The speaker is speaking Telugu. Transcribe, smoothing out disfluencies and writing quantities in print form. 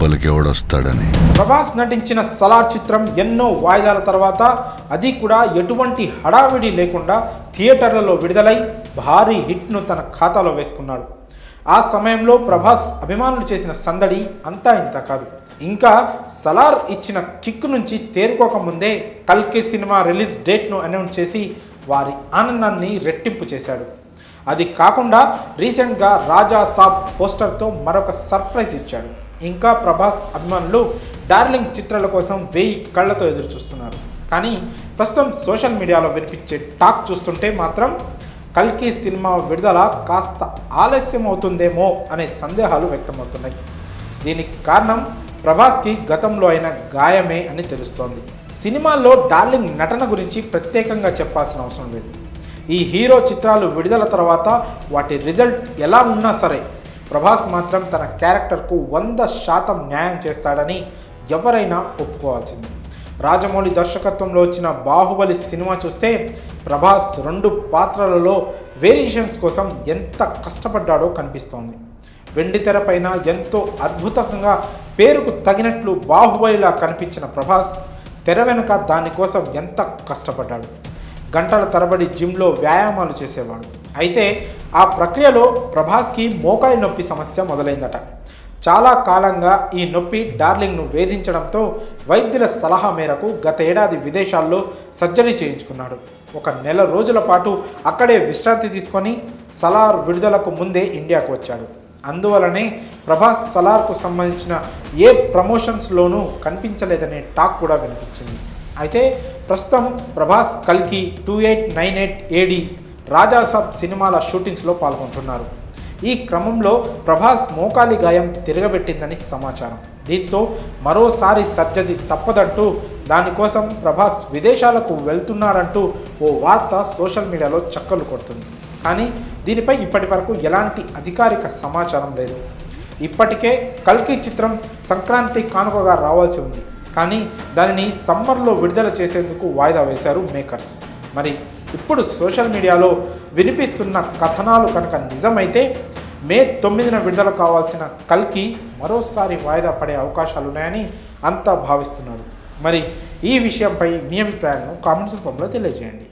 లోపలికి ఎవడొస్తాడని. ప్రభాస్ నటించిన సలార్ చిత్రం ఎన్నో వాయిదాల తర్వాత, అది కూడా ఎటువంటి హడావిడి లేకుండా థియేటర్లలో విడుదలై భారీ హిట్ను తన ఖాతాలో వేసుకున్నాడు. ఆ సమయంలో ప్రభాస్ అభిమానులు చేసిన సందడి అంతా ఇంత కాదు. ఇంకా సలార్ ఇచ్చిన కిక్ నుంచి తేరుకోకముందే కల్కి సినిమా రిలీజ్ డేట్ను అనౌన్స్ చేసి వారి ఆనందాన్ని రెట్టింపు చేశాడు. అది కాకుండా రీసెంట్గా రాజా సాబ్ పోస్టర్తో మరొక సర్ప్రైజ్ ఇచ్చాడు. ఇంకా ప్రభాస్ అభిమానులు డార్లింగ్ చిత్రాల కోసం 1000 కళ్ళతో ఎదురు చూస్తున్నారు. కానీ ప్రస్తుతం సోషల్ మీడియాలో వినిపించే టాక్ చూస్తుంటే మాత్రం కల్కి సినిమా విడుదల కాస్త ఆలస్యం అవుతుందేమో అనే సందేహాలు వ్యక్తమవుతున్నాయి. దీనికి కారణం ప్రభాస్కి గతంలో అయిన గాయమే అని తెలుస్తోంది. సినిమాల్లో డార్లింగ్ నటన గురించి ప్రత్యేకంగా చెప్పాల్సిన అవసరం లేదు. ఈ హీరో చిత్రాలు విడుదల తర్వాత వాటి రిజల్ట్ ఎలా ఉన్నా సరే ప్రభాస్ మాత్రం తన క్యారెక్టర్కు 100% న్యాయం చేస్తాడని ఎవరైనా ఒప్పుకోవాల్సింది. రాజమౌళి దర్శకత్వంలో వచ్చిన బాహుబలి సినిమా చూస్తే ప్రభాస్ 2 పాత్రలలో వేరియేషన్స్ కోసం ఎంత కష్టపడ్డాడో కనిపిస్తోంది. వెండి తెరపైన ఎంతో అద్భుతంగా పేరుకు తగినట్లు బాహుబలిలా కనిపించిన ప్రభాస్ తెర వెనుక దానికోసం ఎంత కష్టపడ్డాడు. గంటల తరబడి జిమ్లో వ్యాయామాలు చేసేవాడు. అయితే ఆ ప్రక్రియలో ప్రభాస్కి మోకాలి నొప్పి సమస్య మొదలైందట. చాలా కాలంగా ఈ నొప్పి డార్లింగ్ను వేధించడంతో వైద్యుల సలహా మేరకు గత ఏడాది విదేశాల్లో సర్జరీ చేయించుకున్నాడు. 1 నెల రోజుల పాటు అక్కడే విశ్రాంతి తీసుకొని సలార్ విడుదలకు ముందే ఇండియాకు వచ్చాడు. అందువలనే ప్రభాస్ సలార్కు సంబంధించిన ఏ ప్రమోషన్స్లోనూ కనిపించలేదనే టాక్ కూడా వినిపించింది. అయితే ప్రస్తుతం ప్రభాస్ కల్కి 2898 AD రాజాసాబ్ సినిమాల షూటింగ్స్లో పాల్గొంటున్నారు. ఈ క్రమంలో ప్రభాస్ మోకాలి గాయం తిరగబెట్టిందని సమాచారం. దీంతో మరోసారి సర్జరీ తప్పదంటూ దానికోసం ప్రభాస్ విదేశాలకు వెళ్తున్నాడంటూ ఓ వార్త సోషల్ మీడియాలో చక్కర్లు కొడుతుంది. కానీ దీనిపై ఇప్పటి వరకు ఎలాంటి అధికారిక సమాచారం లేదు. ఇప్పటికే కల్కి చిత్రం సంక్రాంతి కానుకగా రావాల్సి ఉంది. కానీ దానిని సమ్మర్లో విడుదల చేసేందుకు వాయిదా వేశారు మేకర్స్. మరి ఇప్పుడు సోషల్ మీడియాలో వినిపిస్తున్న కథనాలు కనుక నిజమైతే మే 9న విడుదల కావాల్సిన కల్కి మరోసారి వాయిదా పడే అవకాశాలున్నాయని అంతా భావిస్తున్నారు. మరి ఈ విషయంపై మీ అభిప్రాయాలను కామెంట్స్ రూపంలో తెలియజేయండి.